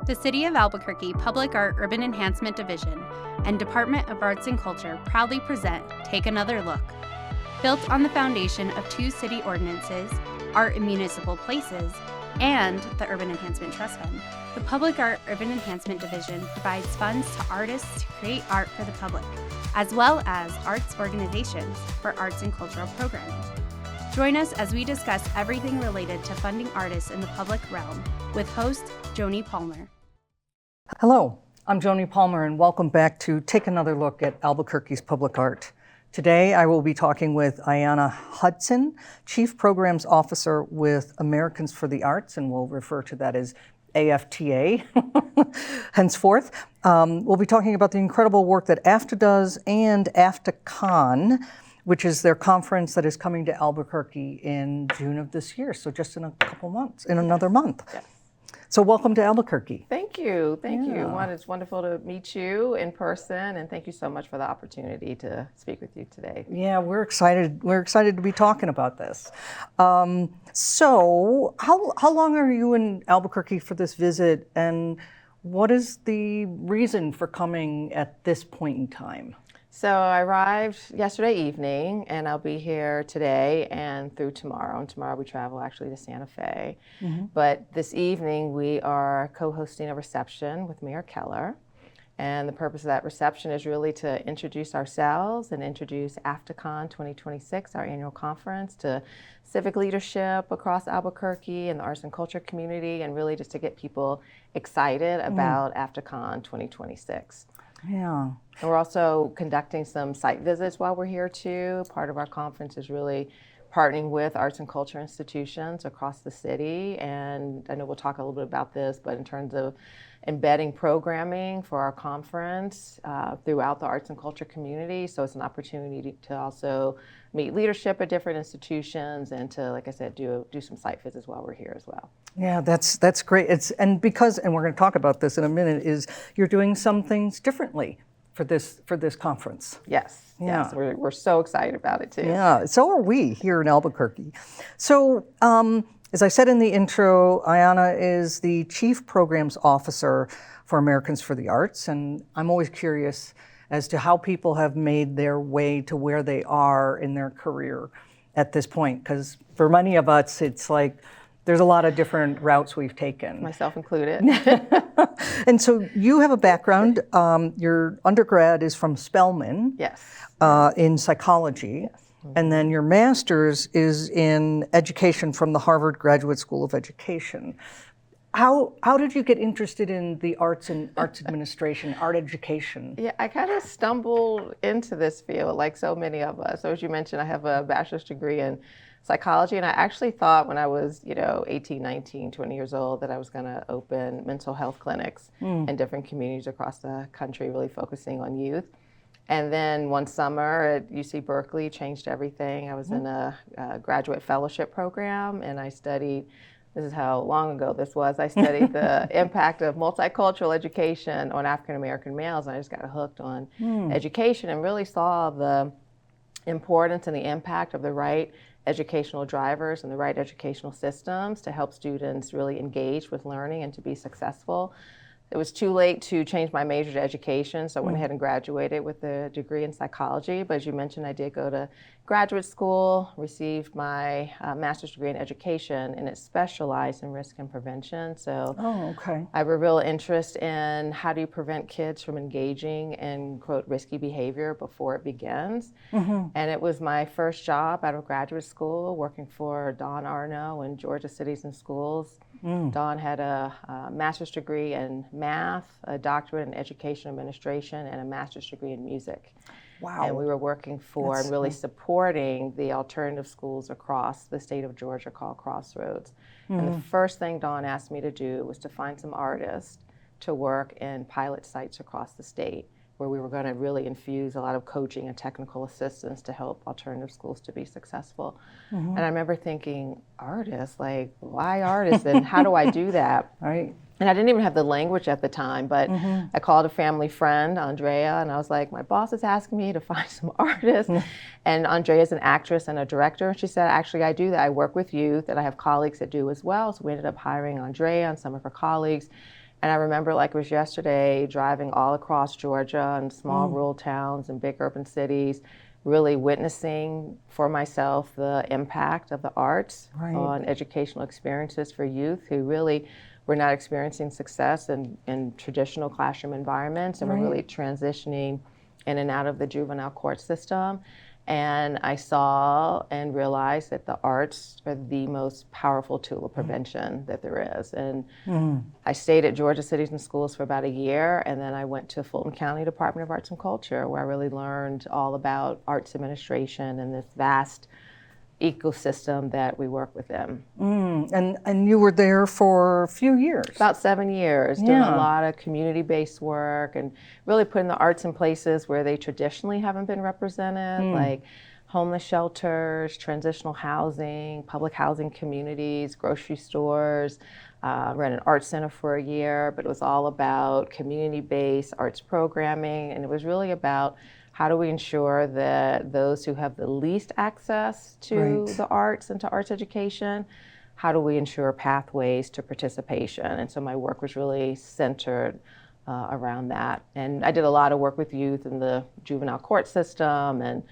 The City of Albuquerque Public Art Urban Enhancement Division and Department of Arts and Culture proudly present Take Another Look. Built on the foundation of two city ordinances, Art in Municipal Places, and the Urban Enhancement Trust Fund, the Public Art Urban Enhancement Division provides funds to artists to create art for the public, as well as arts organizations for arts and cultural programming. Join us as we discuss everything related to funding artists in the public realm with host Joni Palmer. Hello, I'm Joni Palmer and welcome back to Take Another Look at Albuquerque's Public Art. Today I will be talking with Ayanna Hudson, Chief Programs Officer with Americans for the Arts, and we'll refer to that as AFTA henceforth. We'll be talking about the incredible work that AFTA does and AFTACON, which is their conference that is coming to Albuquerque in June of this year, so just in a couple months, in another month. Yes. So welcome to Albuquerque. Thank you. It's wonderful to meet you in person, and thank you so much for the opportunity to speak with you today. Yeah, we're excited. We're excited to be talking about this. So how long are you in Albuquerque for this visit, and what is the reason for coming at this point in time? So I arrived yesterday evening, and I'll be here today and through tomorrow. And tomorrow we travel actually to Santa Fe. Mm-hmm. But this evening we are co-hosting a reception with Mayor Keller. And the purpose of that reception is really to introduce ourselves and introduce AFTACON 2026, our annual conference, to civic leadership across Albuquerque and the arts and culture community, and really just to get people excited about AFTACON 2026. Yeah. And we're also conducting some site visits while we're here too. Part of our conference is really partnering with arts and culture institutions across the city. And I know we'll talk a little bit about this, but in terms of embedding programming for our conference throughout the arts and culture community. So it's an opportunity to also meet leadership at different institutions and to, like I said, do some site visits while we're here as well. Yeah, that's great. And we're going to talk about this in a minute, is you're doing some things differently for this conference. Yes, yeah. Yes, we're so excited about it too. Yeah, so are we here in Albuquerque. So, as I said in the intro, Ayanna is the Chief Programs Officer for Americans for the Arts, and I'm always curious as to how people have made their way to where they are in their career at this point, because for many of us, it's like there's a lot of different routes we've taken. Myself included. And so you have a background, your undergrad is from Spelman. Yes. In psychology. Yes. And then your master's is in education from the Harvard Graduate School of Education. How did you get interested in the arts and arts administration, art education? Yeah, I kind of stumbled into this field like so many of us. So as you mentioned, I have a bachelor's degree in psychology, and I actually thought when I was, 18, 19, 20 years old that I was going to open mental health clinics in different communities across the country, really focusing on youth. And then one summer at UC Berkeley changed everything. I was in a graduate fellowship program, and I studied, this is how long ago this was, I studied the impact of multicultural education on African American males, and I just got hooked on education and really saw the importance and the impact of the right educational drivers and the right educational systems to help students really engage with learning and to be successful. It was too late to change my major to education, so I went ahead and graduated with a degree in psychology. But as you mentioned, I did go to graduate school, received my master's degree in education, and it specialized in risk and prevention. So I have a real interest in how do you prevent kids from engaging in, quote, risky behavior before it begins. And it was my first job out of graduate school, working for Don Arno in Georgia Cities and Schools. Don had a master's degree in math, a doctorate in education administration, and a master's degree in music. Wow. And we were working for and really supporting the alternative schools across the state of Georgia called Crossroads. And the first thing Don asked me to do was to find some artists to work in pilot sites across the state, where we were going to really infuse a lot of coaching and technical assistance to help alternative schools to be successful. And I remember thinking, artists, like, why artists, and how do I do that? Right. And I didn't even have the language at the time, but I called a family friend, Andrea, and I was like, my boss is asking me to find some artists. And Andrea's an actress and a director. And she said, actually, I do that. I work with youth, and I have colleagues that do as well. So we ended up hiring Andrea and some of her colleagues. And I remember like it was yesterday, driving all across Georgia and small rural towns and big urban cities, really witnessing for myself the impact of the arts on educational experiences for youth who really were not experiencing success in traditional classroom environments, and were really transitioning in and out of the juvenile court system. And I saw and realized that the arts are the most powerful tool of prevention that there is. And I stayed at Georgia Cities and Schools for about a year, and then I went to Fulton County Department of Arts and Culture, where I really learned all about arts administration and this vast ecosystem that we work within. And you were there for a few years. About 7 years, doing a lot of community-based work and really putting the arts in places where they traditionally haven't been represented, like homeless shelters, transitional housing, public housing communities, grocery stores. Ran an art center for a year, but it was all about community-based arts programming, and it was really about how do we ensure that those who have the least access to the arts and to arts education, how do we ensure pathways to participation? And so my work was really centered around that. And I did a lot of work with youth in the juvenile court system, and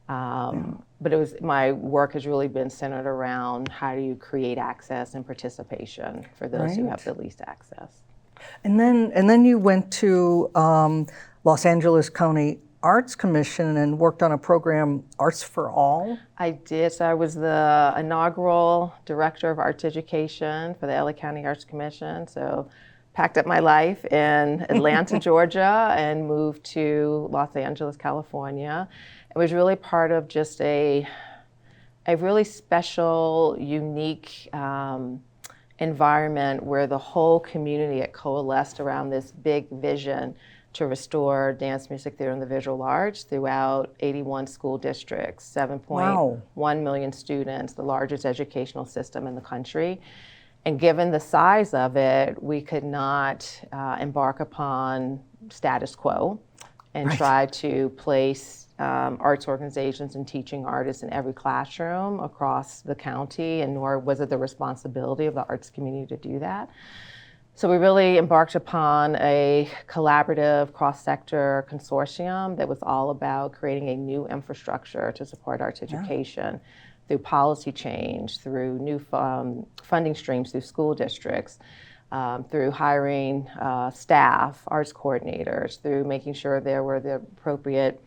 but my work has really been centered around how do you create access and participation for those who have the least access. And then you went to Los Angeles County Arts Commission and worked on a program, Arts for All? I did. So I was the inaugural director of arts education for the LA County Arts Commission. So packed up my life in Atlanta, Georgia, and moved to Los Angeles, California. It was really part of just a really special, unique environment where the whole community had coalesced around this big vision to restore dance, music, theater, and the visual arts throughout 81 school districts, 7.1 million students, the largest educational system in the country. And given the size of it, we could not embark upon status quo and try to place arts organizations and teaching artists in every classroom across the county, and nor was it the responsibility of the arts community to do that. So we really embarked upon a collaborative cross-sector consortium that was all about creating a new infrastructure to support arts education through policy change, through new funding streams through school districts, through hiring staff, arts coordinators, through making sure there were the appropriate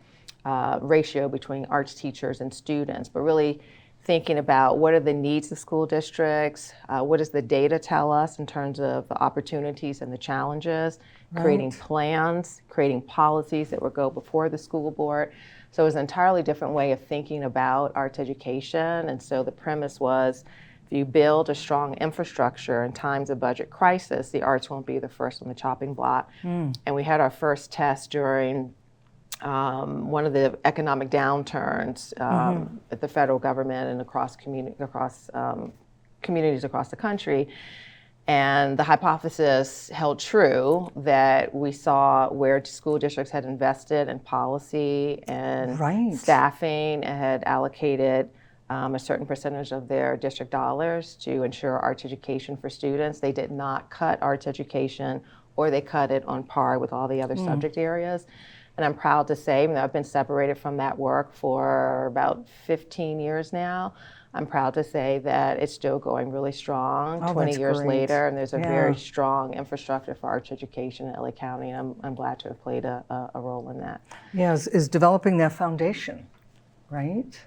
ratio between arts teachers and students, but really thinking about what are the needs of school districts, what does the data tell us in terms of the opportunities and the challenges, creating plans, creating policies that would go before the school board. So it was an entirely different way of thinking about arts education. And so the premise was, if you build a strong infrastructure in times of budget crisis, the arts won't be the first on the chopping block. And we had our first test during one of the economic downturns at the federal government and across communities across the country. And the hypothesis held true that we saw where school districts had invested in policy and staffing and had allocated a certain percentage of their district dollars to ensure arts education for students. They did not cut arts education, or they cut it on par with all the other subject areas. And I'm proud to say, that I've been separated from that work for about 15 years now. I'm proud to say that it's still going really strong 20 years later, and there's a very strong infrastructure for arts education in LA County, and I'm glad to have played a role in that. Yeah, is developing that foundation, right?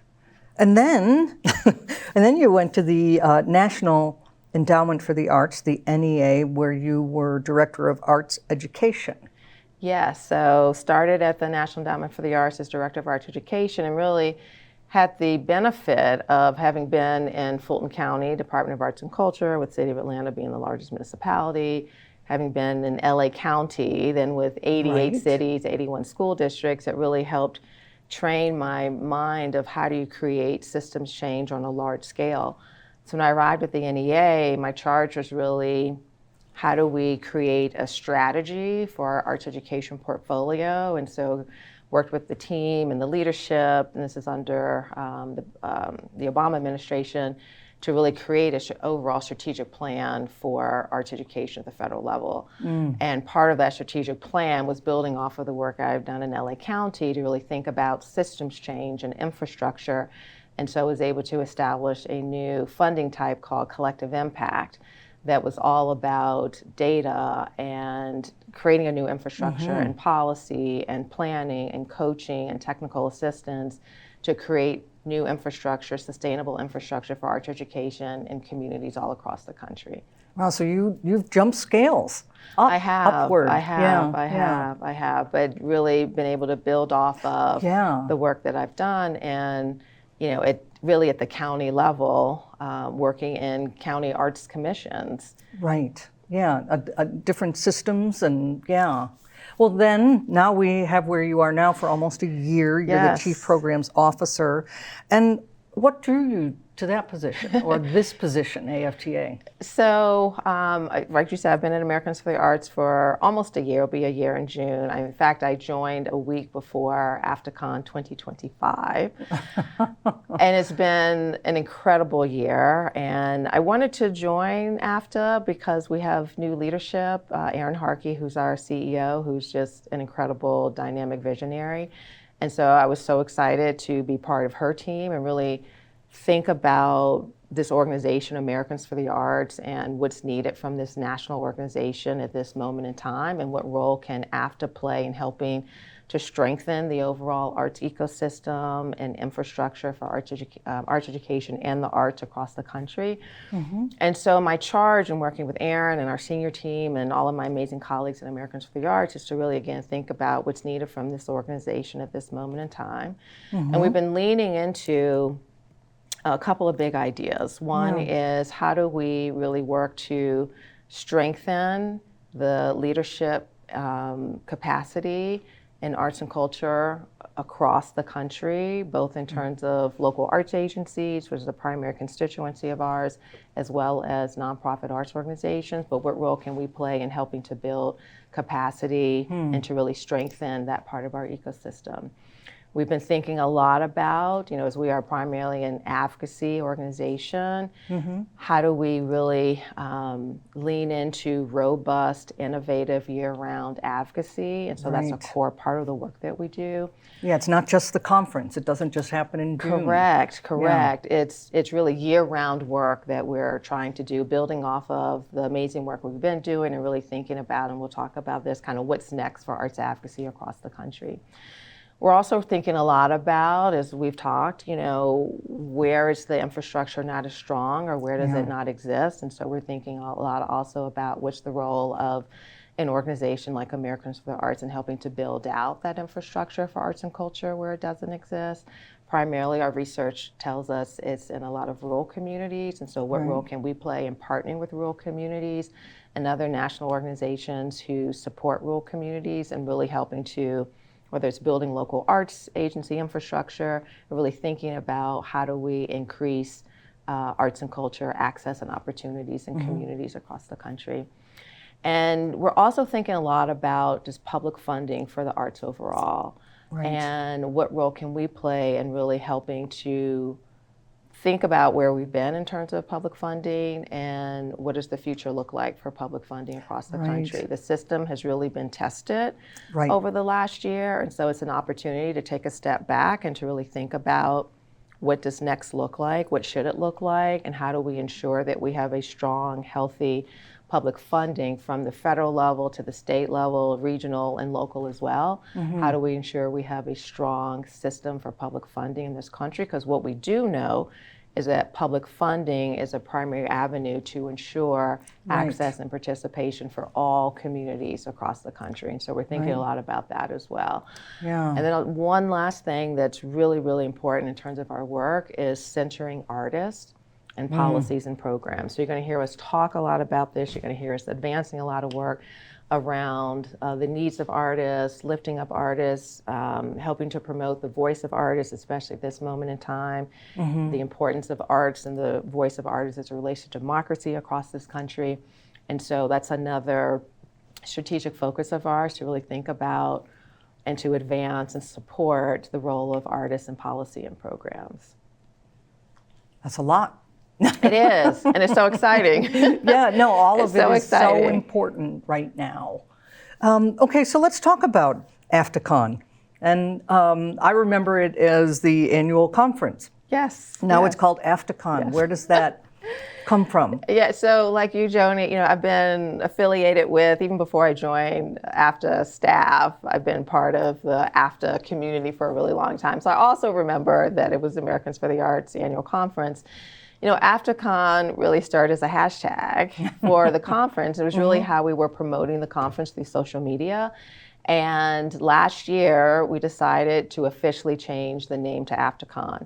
And then, and then you went to the National Endowment for the Arts, the NEA, where you were Director of Arts Education. Yes, so started at the National Endowment for the Arts as Director of Arts Education, and really had the benefit of having been in Fulton County Department of Arts and Culture, with City of Atlanta being the largest municipality, having been in LA County, then with 88 cities, 81 school districts. It really helped train my mind of how do you create systems change on a large scale. So when I arrived at the NEA, my charge was really, how do we create a strategy for our arts education portfolio? And so worked with the team and the leadership, and this is under the Obama administration, to really create an overall strategic plan for arts education at the federal level. And part of that strategic plan was building off of the work I've done in LA County to really think about systems change and infrastructure. And so I was able to establish a new funding type called Collective Impact that was all about data and creating a new infrastructure and policy and planning and coaching and technical assistance to create new infrastructure, sustainable infrastructure for arts education in communities all across the country. Wow, so you've jumped scales upward. I have, but really been able to build off of the work that I've done, and it really at the county level, working in county arts commissions. Right. Yeah, different systems and Well, then, now we have where you are now for almost a year. You're the Chief Programs Officer. And what drew you to that position, or this position, AFTA? So, like you said, I've been at Americans for the Arts for almost a year. It'll be a year in June. In fact, I joined a week before AFTACON 2025. And it's been an incredible year. And I wanted to join AFTA because we have new leadership. Erin Harkey, who's our CEO, who's just an incredible, dynamic visionary. And so I was so excited to be part of her team and really think about this organization, Americans for the Arts, and what's needed from this national organization at this moment in time, and what role can AFTA play in helping to strengthen the overall arts ecosystem and infrastructure for arts education and the arts across the country. And so my charge in working with Erin and our senior team and all of my amazing colleagues at Americans for the Arts is to really, again, think about what's needed from this organization at this moment in time. And we've been leaning into a couple of big ideas. One is, how do we really work to strengthen the leadership capacity in arts and culture across the country, both in terms of local arts agencies, which is a primary constituency of ours, as well as nonprofit arts organizations. But what role can we play in helping to build capacity and to really strengthen that part of our ecosystem? We've been thinking a lot about, as we are primarily an advocacy organization, how do we really lean into robust, innovative, year-round advocacy? And so that's a core part of the work that we do. Yeah, it's not just the conference. It doesn't just happen in June. Correct. Yeah. It's really year-round work that we're trying to do, building off of the amazing work we've been doing and really thinking about, and we'll talk about this, kind of what's next for arts advocacy across the country. We're also thinking a lot about, as we've talked, where is the infrastructure not as strong, or where does it not exist? And so we're thinking a lot also about what's the role of an organization like Americans for the Arts in helping to build out that infrastructure for arts and culture where it doesn't exist. Primarily, our research tells us it's in a lot of rural communities, and so what role can we play in partnering with rural communities and other national organizations who support rural communities, and really helping to, whether it's building local arts agency infrastructure, or really thinking about how do we increase arts and culture access and opportunities in communities across the country. And we're also thinking a lot about just public funding for the arts overall, and what role can we play in really helping to think about where we've been in terms of public funding and what does the future look like for public funding across the country. The system has really been tested over the last year, and so it's an opportunity to take a step back and to really think about what does next look like, what should it look like, and how do we ensure that we have a strong, healthy public funding from the federal level to the state level, regional and local as well. How do we ensure we have a strong system for public funding in this country? Because what we do know is that public funding is a primary avenue to ensure access and participation for all communities across the country. And so we're thinking a lot about that as well. And then one last thing that's really, really important in terms of our work is centering artists and policies and programs. So you're going to hear us talk a lot about this. You're going to hear us advancing a lot of work around the needs of artists, lifting up artists, helping to promote the voice of artists, especially at this moment in time, the importance of arts and the voice of artists as it relates to democracy across this country. And so that's another strategic focus of ours, to really think about and to advance and support the role of artists in policy and programs. That's a lot. It is, and it's so exciting. Yeah, no, all of it so is so exciting. important right now. Okay, so let's talk about AFTACON. And I remember it as the annual conference. Yes. Now yes. it's called AFTACON. Yes. Where does that come from? Yeah, so like you, Joni, I've been affiliated with, even before I joined AFTA staff, I've been part of the AFTA community for a really long time. So I also remember that it was Americans for the Arts annual conference. AFTACON really started as a hashtag for the conference. It was really how we were promoting the conference through social media. And last year, we decided to officially change the name to AFTACON.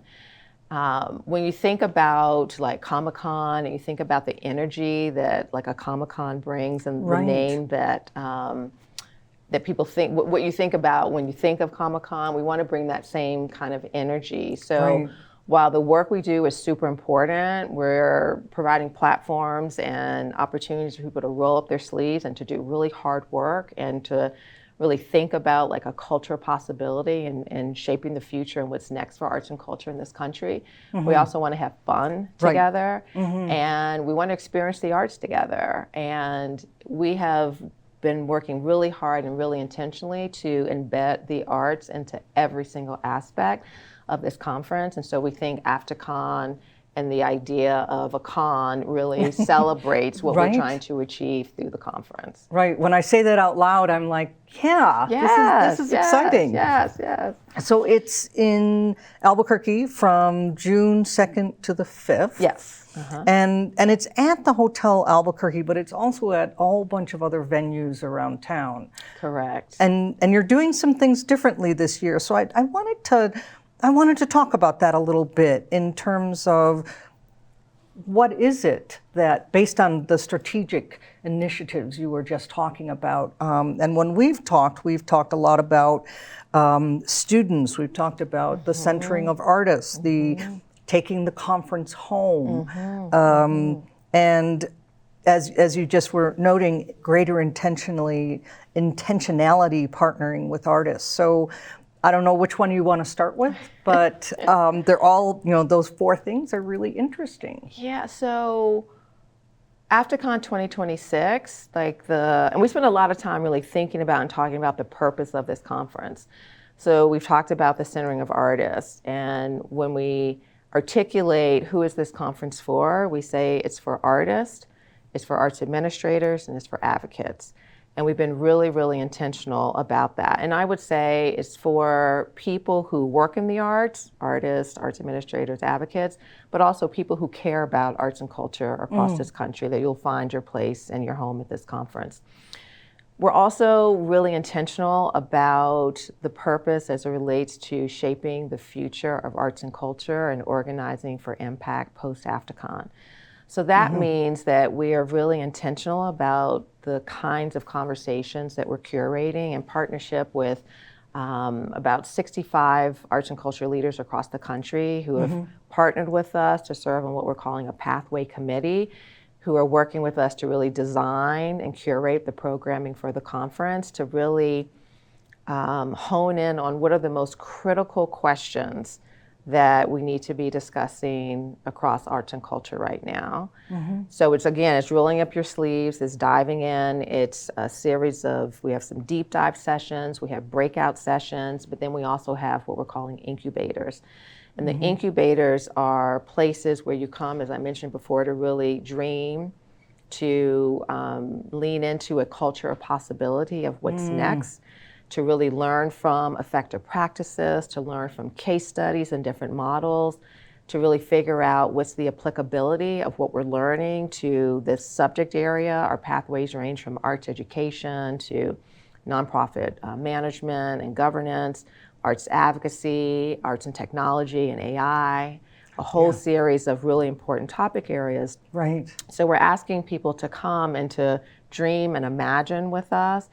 When you think about like Comic-Con and you think about the energy that like a Comic-Con brings and the name that that people think, what you think about when you think of Comic-Con, we want to bring that same kind of energy. So while the work we do is super important, we're providing platforms and opportunities for people to roll up their sleeves and to do really hard work and to really think about like a culture possibility and shaping the future and what's next for arts and culture in this country. We also want to have fun together and we want to experience the arts together. And we have been working really hard and really intentionally to embed the arts into every single aspect of this conference. And so we think AFTACON and the idea of a con really celebrates what we're trying to achieve through the conference. Right. When I say that out loud, I'm like, this is exciting. Yes. So it's in Albuquerque from June 2nd to the 5th. Yes. And it's at the Hotel Albuquerque, but it's also at a whole bunch of other venues around town. Correct. And you're doing some things differently this year. So I wanted to talk about that a little bit in terms of what is it that, based on the strategic initiatives you were just talking about, and when we've talked a lot about students, we've talked about the centering of artists, the taking the conference home, and as you just were noting, greater intentionality partnering with artists. So I don't know which one you want to start with, but they're all, those four things are really interesting. Yeah, so AFTACON 2026, and we spent a lot of time really thinking about and talking about the purpose of this conference. So we've talked about the centering of artists, and when we articulate who is this conference for, we say it's for artists, it's for arts administrators, and it's for advocates. And we've been really, really intentional about that. And I would say it's for people who work in the arts, artists, arts administrators, advocates, but also people who care about arts and culture across this country, that you'll find your place and your home at this conference. We're also really intentional about the purpose as it relates to shaping the future of arts and culture and organizing for impact post-AFTACON. So that means that we are really intentional about the kinds of conversations that we're curating in partnership with about 65 arts and culture leaders across the country who have partnered with us to serve on what we're calling a pathway committee, who are working with us to really design and curate the programming for the conference, to really hone in on what are the most critical questions that we need to be discussing across arts and culture right now. So it's rolling up your sleeves, it's diving in, it's a series of, we have some deep dive sessions, we have breakout sessions, but then we also have what we're calling incubators. And the incubators are places where you come, as I mentioned before, to really dream, to lean into a culture of possibility of what's next, to really learn from effective practices, to learn from case studies and different models, to really figure out what's the applicability of what we're learning to this subject area. Our pathways range from arts education to nonprofit management and governance, arts advocacy, arts and technology and AI, a whole series of really important topic areas. Right. So we're asking people to come and to dream and imagine with us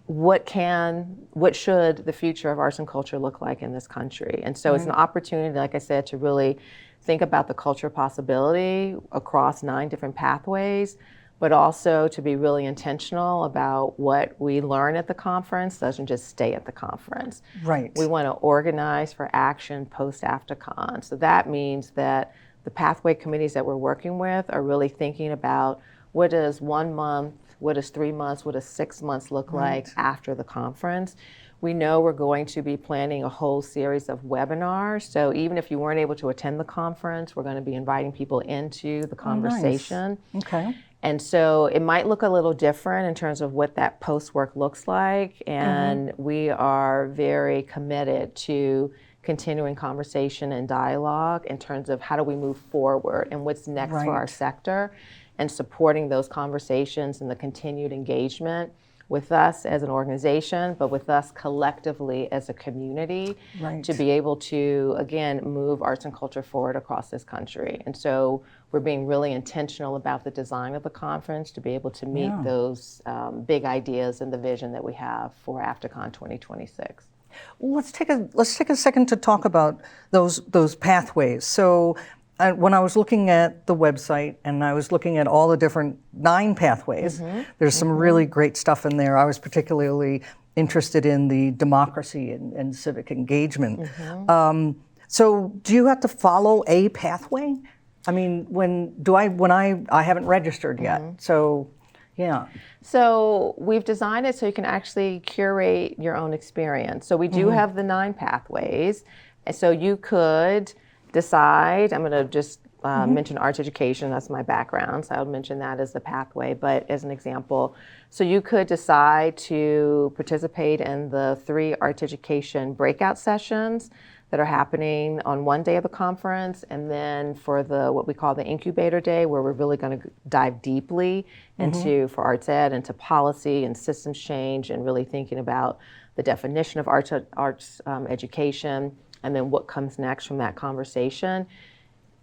what should the future of arts and culture look like in this country? And so it's an opportunity, like I said, to really think about the culture possibility across 9 different pathways, but also to be really intentional about what we learn at the conference doesn't just stay at the conference. Right. We want to organize for action post-AFTACON. So that means that the pathway committees that we're working with are really thinking about what does 1 month, what does 3 months, what does 6 months look like after the conference. We know we're going to be planning a whole series of webinars. So even if you weren't able to attend the conference, we're going to be inviting people into the conversation. Nice. Okay. And so it might look a little different in terms of what that post work looks like. And we are very committed to continuing conversation and dialogue in terms of how do we move forward and what's next for our sector, and supporting those conversations and the continued engagement with us as an organization, but with us collectively as a community to be able to, again, move arts and culture forward across this country. And so we're being really intentional about the design of the conference to be able to meet those big ideas and the vision that we have for AFTACON 2026. Well, let's take a second to talk about those pathways. So when I was looking at the website and I was looking at all the different 9 pathways, there's some really great stuff in there. I was particularly interested in the democracy and civic engagement. So do you have to follow a pathway? I mean, I haven't registered yet, so yeah. So we've designed it so you can actually curate your own experience. So we do have the 9 pathways, and so you could decide, I'm going to just mention arts education, that's my background, so I would mention that as the pathway, but as an example. So you could decide to participate in the 3 arts education breakout sessions that are happening on one day of the conference, and then for what we call the incubator day, where we're really going to dive deeply for arts ed, into policy and systems change, and really thinking about the definition of arts education, and then what comes next from that conversation.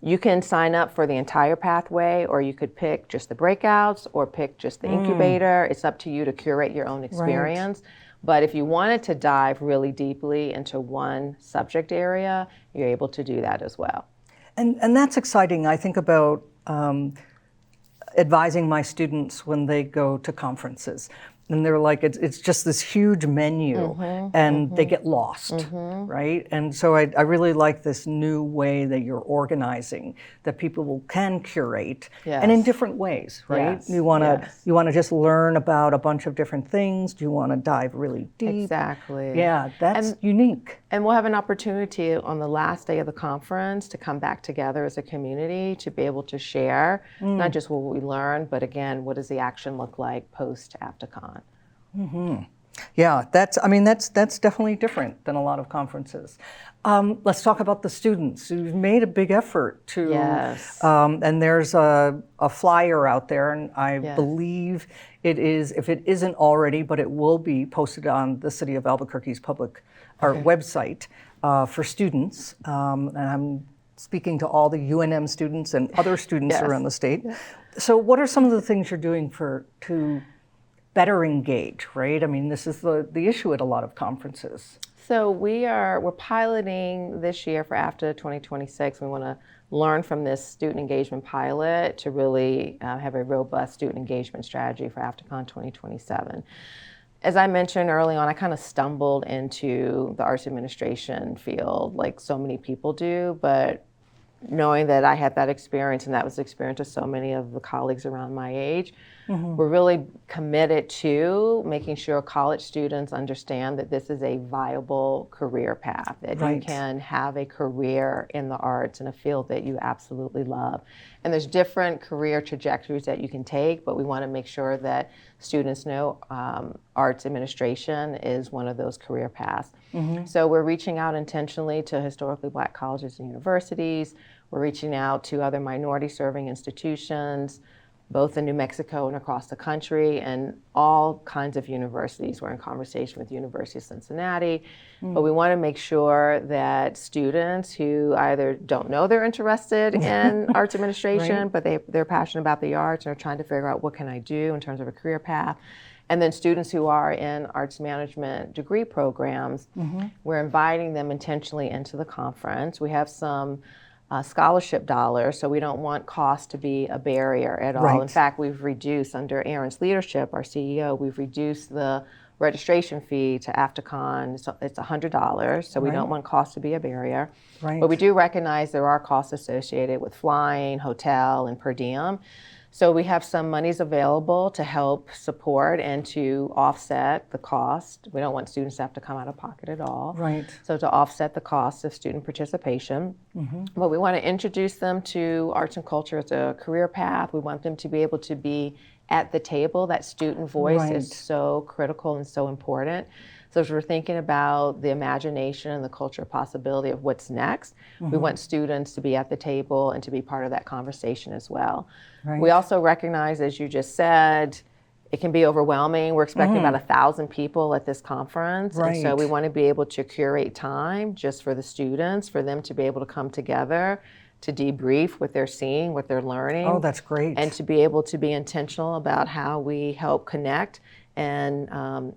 You can sign up for the entire pathway, or you could pick just the breakouts or pick just the incubator. It's up to you to curate your own experience. But if you wanted to dive really deeply into one subject area, you're able to do that as well. And that's exciting. I think about advising my students when they go to conferences. And they're like, it's just this huge menu, and they get lost, right? And so I really like this new way that you're organizing, that people can curate, and in different ways, right? You want to just learn about a bunch of different things. Do you want to dive really deep? Exactly. Yeah, that's unique. And we'll have an opportunity on the last day of the conference to come back together as a community to be able to share not just what we learned, but again, what does the action look like post AFTACON? Yeah, that's definitely different than a lot of conferences. Let's talk about the students. You've made a big effort to, and there's a flyer out there, and I believe it is, if it isn't already, but it will be posted on the City of Albuquerque's public art website for students. And I'm speaking to all the UNM students and other students around the state. So what are some of the things you're doing to better engage, right? I mean, this is the issue at a lot of conferences. So we're piloting this year for AFTA 2026. We want to learn from this student engagement pilot to really have a robust student engagement strategy for AFTACON 2027. As I mentioned early on, I kind of stumbled into the arts administration field like so many people do, but knowing that I had that experience, and that was the experience of so many of the colleagues around my age, we're really committed to making sure college students understand that this is a viable career path, that you can have a career in the arts in a field that you absolutely love. And there's different career trajectories that you can take, but we want to make sure that students know arts administration is one of those career paths. So we're reaching out intentionally to historically Black colleges and universities. We're reaching out to other minority-serving institutions, both in New Mexico and across the country, and all kinds of universities. We're in conversation with University of Cincinnati, but we want to make sure that students who either don't know they're interested in arts administration, but they're passionate about the arts and are trying to figure out what can I do in terms of a career path, and then students who are in arts management degree programs, we're inviting them intentionally into the conference. We have some scholarship dollars, so we don't want cost to be a barrier at all. In fact, we've reduced, under Aaron's leadership, our CEO, we've reduced the registration fee to AFTACON, it's $100, so we don't want cost to be a barrier. Right. But we do recognize there are costs associated with flying, hotel, and per diem. So we have some monies available to help support and to offset the cost. We don't want students to have to come out of pocket at all. Right. So to offset the cost of student participation. But we want to introduce them to arts and culture as a career path. We want them to be able to be at the table. That student voice is so critical and so important. So as we're thinking about the imagination and the culture possibility of what's next, we want students to be at the table and to be part of that conversation as well. Right. We also recognize, as you just said, it can be overwhelming. We're expecting about 1,000 people at this conference. Right. And so we want to be able to curate time just for the students, for them to be able to come together, to debrief what they're seeing, what they're learning. Oh, that's great. And to be able to be intentional about how we help connect and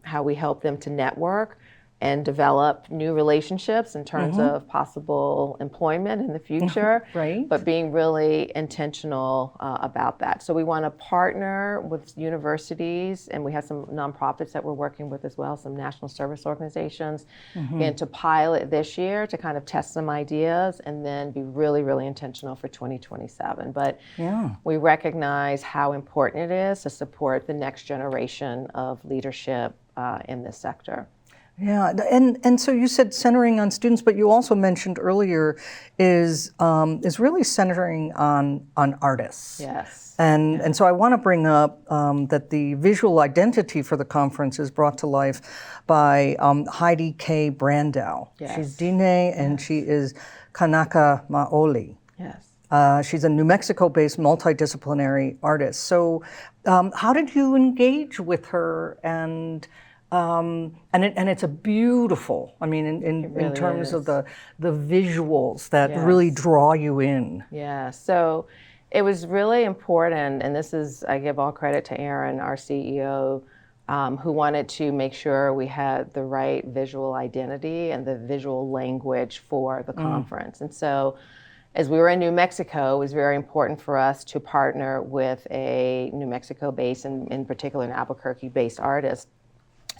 how we help them to network and develop new relationships in terms of possible employment in the future, Right. but being really intentional about that. So we want to partner with universities, and we have some nonprofits that we're working with as well, some national service organizations, and to pilot this year to kind of test some ideas and then be really, really intentional for 2027. But we recognize how important it is to support the next generation of leadership in this sector. Yeah, and so you said centering on students, but you also mentioned earlier is really centering on artists. Yes. And so I want to bring up that the visual identity for the conference is brought to life by Heidi K. Brandow. Yes. She's Dine and she is Kanaka Maoli. Yes. She's a New Mexico-based multidisciplinary artist. So how did you engage with her and it's a beautiful, I mean, in terms of the visuals that really draw you in. Yeah, so it was really important, and this is, I give all credit to Aaron, our CEO, who wanted to make sure we had the right visual identity and the visual language for the conference. And so as we were in New Mexico, it was very important for us to partner with a New Mexico-based, and in particular an Albuquerque-based artist.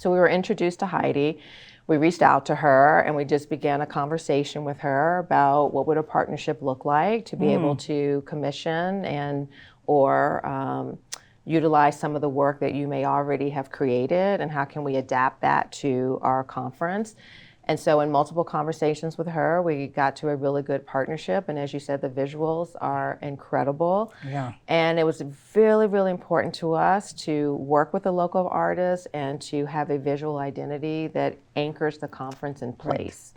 So we were introduced to Heidi. We reached out to her and we just began a conversation with her about what would a partnership look like to be able to commission and or utilize some of the work that you may already have created, and how can we adapt that to our conference. And so in multiple conversations with her, we got to a really good partnership. And as you said, the visuals are incredible. Yeah. And it was really, really important to us to work with the local artists and to have a visual identity that anchors the conference in place,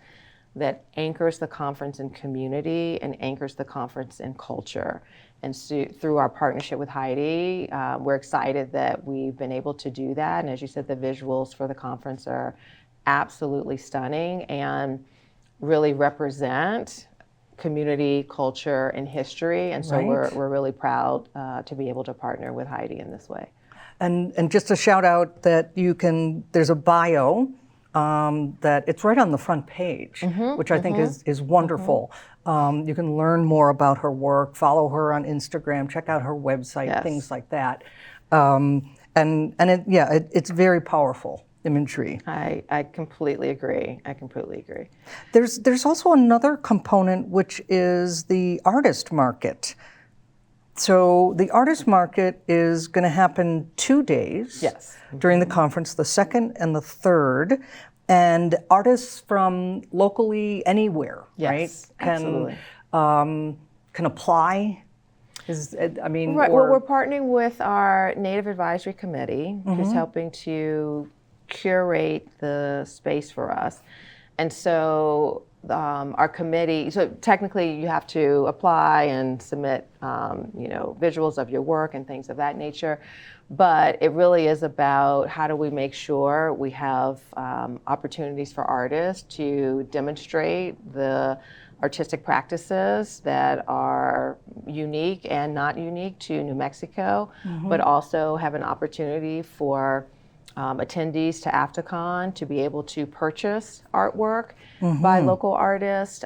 that anchors the conference in community and anchors the conference in culture. And so through our partnership with Heidi, we're excited that we've been able to do that. And as you said, the visuals for the conference are absolutely stunning and really represent community, culture, and history. And so we're really proud to be able to partner with Heidi in this way. And just a shout out that there's a bio that it's right on the front page, which I think is wonderful. You can learn more about her work, follow her on Instagram, check out her website, things like that. It's very powerful imagery. I completely agree. There's also another component, which is the artist market. So the artist market is going to happen 2 days during the conference, the 2nd and the 3rd. And artists from locally anywhere, right? Absolutely. Can apply. Well, we're partnering with our Native Advisory Committee, who's helping to curate the space for us. And so our committee, so technically you have to apply and submit, visuals of your work and things of that nature. But it really is about how do we make sure we have opportunities for artists to demonstrate the artistic practices that are unique and not unique to New Mexico, but also have an opportunity for attendees to AFTACON to be able to purchase artwork by local artists.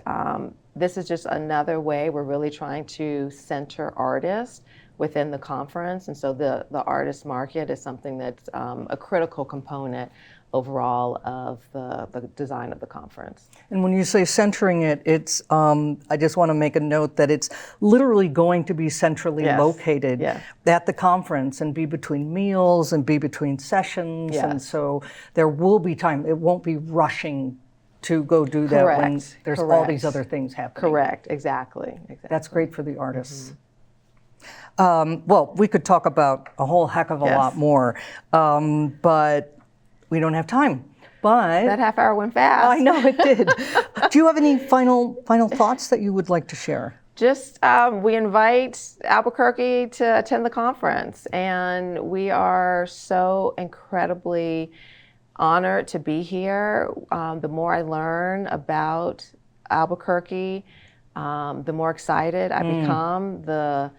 This is just another way we're really trying to center artists within the conference. And so the artist market is something that's a critical component overall of the design of the conference. And when you say centering it, it's, I just want to make a note that it's literally going to be centrally located at the conference and be between meals and be between sessions. And so there will be time. It won't be rushing to go do that when there's all these other things happening. Correct, exactly. That's great for the artists. Well, we could talk about a whole heck of a lot more, but we don't have time. But that half hour went fast. I know it did. Do you have any final thoughts that you would like to share? Just we invite Albuquerque to attend the conference, and we are so incredibly honored to be here. The more I learn about Albuquerque, the more excited I become. The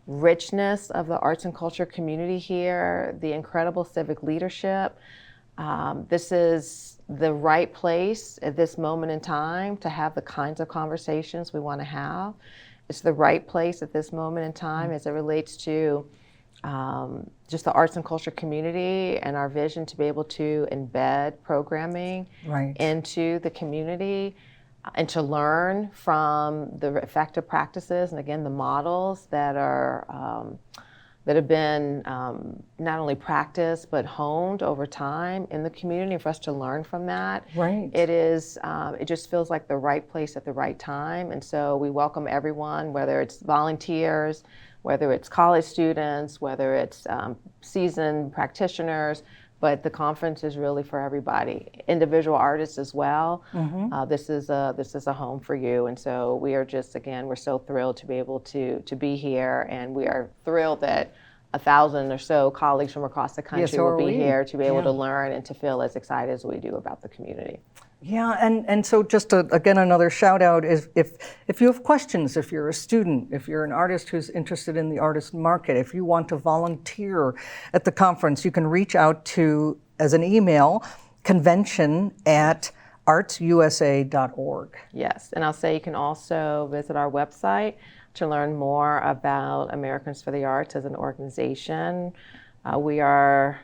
richness of the arts and culture community here, the incredible civic leadership. This is the right place at this moment in time to have the kinds of conversations we want to have. It's the right place at this moment in time as it relates to just the arts and culture community and our vision to be able to embed programming into the community and to learn from the effective practices and again the models that are that have been not only practiced but honed over time in the community, and for us to learn from that. It is, it just feels like the right place at the right time, and so we welcome everyone, whether it's volunteers, whether it's college students, whether it's seasoned practitioners, but the conference is really for everybody, individual artists as well. This is a home for you, and so we are just, again, we're so thrilled to be able to be here, and we are thrilled that 1,000 or so colleagues from across the country will be here to be able to learn and to feel as excited as we do about the community. Yeah, and so just again, another shout out is if you have questions, if you're a student, if you're an artist who's interested in the artist market, if you want to volunteer at the conference, you can reach out to, as an email, convention@artsusa.org. Yes, and I'll say you can also visit our website to learn more about Americans for the Arts as an organization. We are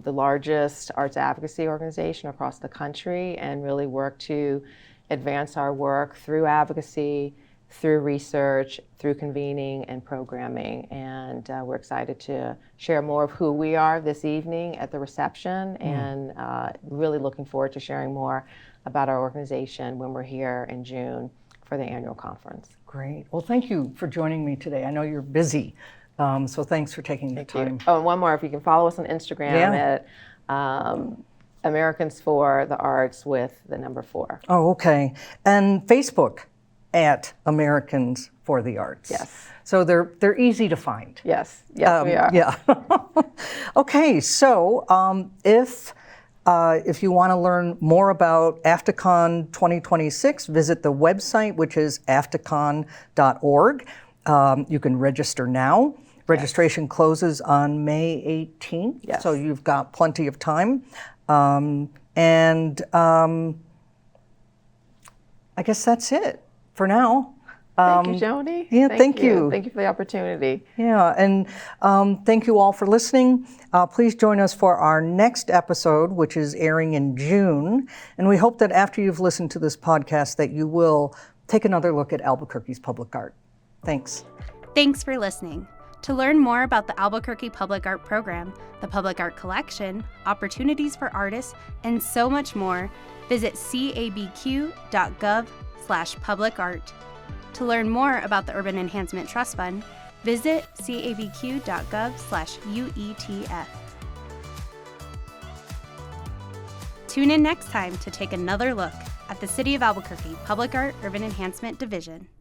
the largest arts advocacy organization across the country and really work to advance our work through advocacy, through research, through convening and programming. And we're excited to share more of who we are this evening at the reception and really looking forward to sharing more about our organization when we're here in June for the annual conference. Great. Well, thank you for joining me today. I know you're busy. So thanks for taking the time. Oh, and one more, if you can follow us on Instagram at Americans for the Arts with the number 4. Oh, okay. And Facebook at Americans for the Arts. Yes. So they're easy to find. Yes, we are. Yeah. Okay, so if you want to learn more about AFTACON 2026, visit the website, which is aftacon.org. You can register now. Registration closes on May 18th, so you've got plenty of time. I guess that's it for now. Thank you, Joni. Yeah, thank you. Thank you for the opportunity. Yeah, and thank you all for listening. Please join us for our next episode, which is airing in June. And we hope that after you've listened to this podcast that you will take another look at Albuquerque's public art. Thanks. Thanks for listening. To learn more about the Albuquerque Public Art Program, the Public Art Collection, opportunities for artists, and so much more, visit cabq.gov/publicart. To learn more about the Urban Enhancement Trust Fund, visit cabq.gov/UETF. Tune in next time to take another look at the City of Albuquerque Public Art Urban Enhancement Division.